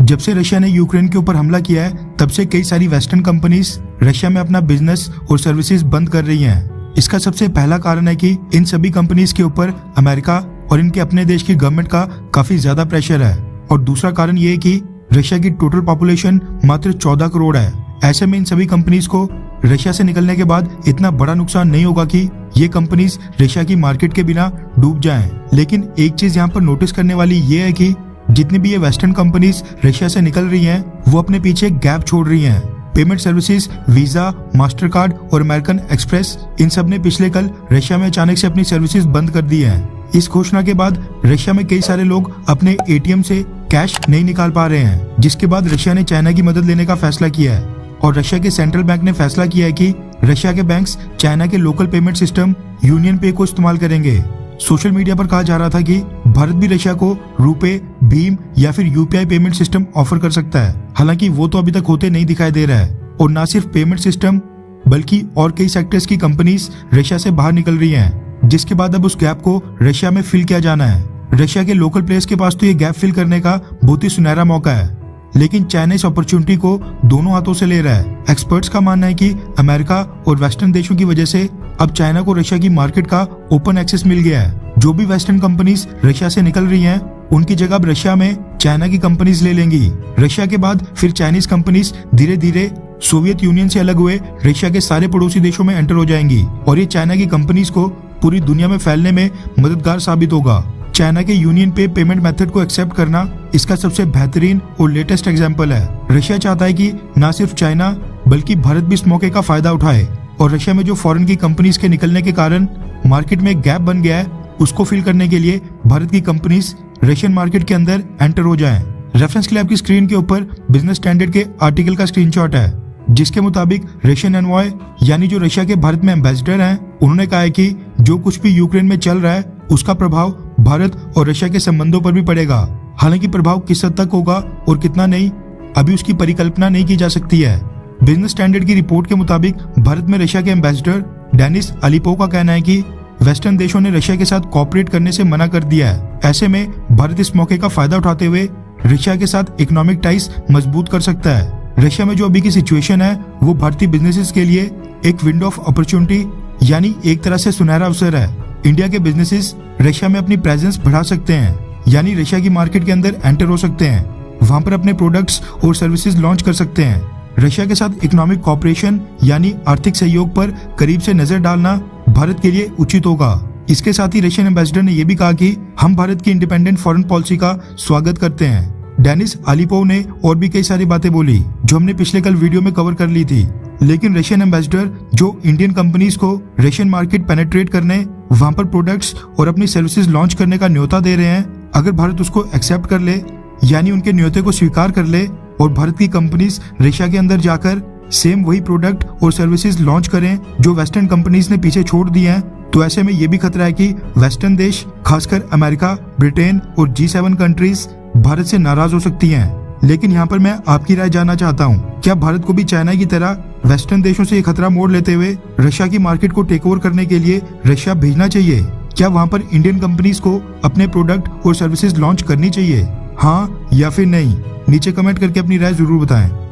जब से रशिया ने यूक्रेन के ऊपर हमला किया है तब से कई सारी वेस्टर्न कंपनीज रशिया में अपना बिजनेस और सर्विसेज बंद कर रही हैं। इसका सबसे पहला कारण है कि इन सभी कंपनीज के ऊपर अमेरिका और इनके अपने देश की गवर्नमेंट का काफी ज्यादा प्रेशर है। और दूसरा कारण ये है कि रशिया की टोटल पॉपुलेशन मात्र 14 करोड़ है। ऐसे में इन सभी कंपनीज को रशिया से निकलने के बाद इतना बड़ा नुकसान नहीं होगा कि ये कंपनीज रशिया की मार्केट के बिना डूब जाएं। लेकिन एक चीज यहाँ पर नोटिस करने वाली ये है कि जितनी भी ये वेस्टर्न कंपनीज रशिया से निकल रही हैं, वो अपने पीछे गैप छोड़ रही हैं। Payment services visa, master card और अमेरिकन एक्सप्रेस, इन सब ने पिछले कल रशिया में अचानक से अपनी सर्विसेज बंद कर दी हैं। इस घोषणा के बाद रशिया में कई सारे लोग अपने एटीएम से कैश नहीं निकाल पा रहे हैं, जिसके बाद रशिया ने चाइना की मदद लेने का फैसला किया है। और रशिया के सेंट्रल बैंक ने फैसला किया है कि रशिया के बैंक्स चाइना के लोकल पेमेंट सिस्टम यूनियन पे को इस्तेमाल करेंगे। सोशल मीडिया पर कहा जा रहा था कि भारत भी रशिया को रुपे, भीम या फिर यूपीआई पेमेंट सिस्टम ऑफर कर सकता है। हालांकि वो तो अभी तक होते नहीं दिखाई दे रहा है। और न सिर्फ पेमेंट सिस्टम बल्कि और कई सेक्टर्स की कंपनीज रशिया से बाहर निकल रही हैं, जिसके बाद अब उस गैप को रशिया में फिल किया जाना है। रशिया के लोकल प्लेयर्स के पास तो ये गैप फिल करने का बहुत ही सुनहरा मौका है, लेकिन चाइना इस अपॉर्चुनिटी को दोनों हाथों से ले रहा है। एक्सपर्ट्स का मानना है कि अमेरिका और वेस्टर्न देशों की वजह से अब चाइना को रशिया की मार्केट का ओपन एक्सेस मिल गया है। जो भी वेस्टर्न कंपनीज रशिया से निकल रही हैं, उनकी जगह अब रशिया में चाइना की कंपनीज ले लेंगी। रशिया के बाद फिर चाइनीज कंपनीज धीरे धीरे सोवियत यूनियन से अलग हुए रशिया के सारे पड़ोसी देशों में एंटर हो जाएंगी और ये चाइना की कंपनीज को पूरी दुनिया में फैलने में मददगार साबित होगा। चाइना के यूनियन पे पेमेंट मेथड को एक्सेप्ट करना इसका सबसे बेहतरीन और लेटेस्ट एग्जांपल है। रशिया चाहता है कि न सिर्फ चाइना बल्कि भारत भी इस मौके का फायदा उठाए और रशिया में जो फॉरेन की कंपनीज के निकलने के कारण मार्केट में गैप बन गया है, उसको फिल करने के लिए भारत की कंपनीज रशियन मार्केट के अंदर एंटर हो जाएं। रेफरेंस के लिए आपकी स्क्रीन के ऊपर बिजनेस स्टैंडर्ड के आर्टिकल का स्क्रीनशॉट है, जिसके मुताबिक रशियन एनवॉय यानी जो रशिया के भारत में एम्बेसडर हैं, उन्होंने कहा है कि जो कुछ भी यूक्रेन में चल रहा है उसका प्रभाव भारत और रशिया के संबंधों पर भी पड़ेगा। हालांकि प्रभाव किस हद तक होगा और कितना नहीं, अभी उसकी परिकल्पना नहीं की जा सकती है। बिजनेस स्टैंडर्ड की रिपोर्ट के मुताबिक भारत में रशिया के एम्बेसडर डेनिस अलीपोव का कहना है कि वेस्टर्न देशों ने रशिया के साथ कोऑपरेट करने से मना कर दिया है। ऐसे में भारत इस मौके का फायदा उठाते हुए रशिया के साथ इकोनॉमिक टाइज मजबूत कर सकता है। रशिया में जो अभी की सिचुएशन है वो भारतीय बिजनेसेस के लिए एक विंडो ऑफ अपॉर्चुनिटी यानी एक तरह से सुनहरा अवसर है। इंडिया के बिजनेसेस रशिया में अपनी प्रेजेंस बढ़ा सकते हैं, यानी रशिया की मार्केट के अंदर एंटर हो सकते हैं, वहां पर अपने प्रोडक्ट्स और सर्विसेज लॉन्च कर सकते हैं। रशिया के साथ इकोनॉमिक कोऑपरेशन यानी आर्थिक सहयोग पर करीब से नजर डालना भारत के लिए उचित होगा। इसके साथ ही रशियन एम्बेसडर ने यह भी कहा कि हम भारत की इंडिपेंडेंट फॉरेन पॉलिसी का स्वागत करते हैं। डेनिस अलीपोव ने और भी कई सारी बातें बोली जो हमने पिछले कल वीडियो में कवर कर ली थी, लेकिन रशियन एम्बेसडर जो इंडियन कंपनीज को रशियन मार्केट पेनिट्रेट करने, वहां पर प्रोडक्ट्स और अपनी सर्विसेज लॉन्च करने का न्योता दे रहे हैं, अगर भारत उसको एक्सेप्ट कर ले यानी उनके न्योते को स्वीकार कर ले और भारत की कंपनीज रशिया के अंदर जाकर सेम वही प्रोडक्ट और सर्विसेज लॉन्च करें जो वेस्टर्न कंपनीज ने पीछे छोड़ दिए हैं, तो ऐसे में ये भी खतरा है कि वेस्टर्न देश खासकर अमेरिका, ब्रिटेन और G7 कंट्रीज भारत से नाराज हो सकती हैं। लेकिन यहाँ पर मैं आपकी राय जानना चाहता हूँ, क्या भारत को भी चाइना की तरह वेस्टर्न देशों से ये खतरा मोड़ लेते हुए रशिया की मार्केट को टेक ओवर करने के लिए रशिया भेजना चाहिए? क्या वहाँ पर इंडियन कंपनीज को अपने प्रोडक्ट और सर्विसेज लॉन्च करनी चाहिए? हाँ या फिर नहीं? नीचे कमेंट करके अपनी राय जरूर बताएं।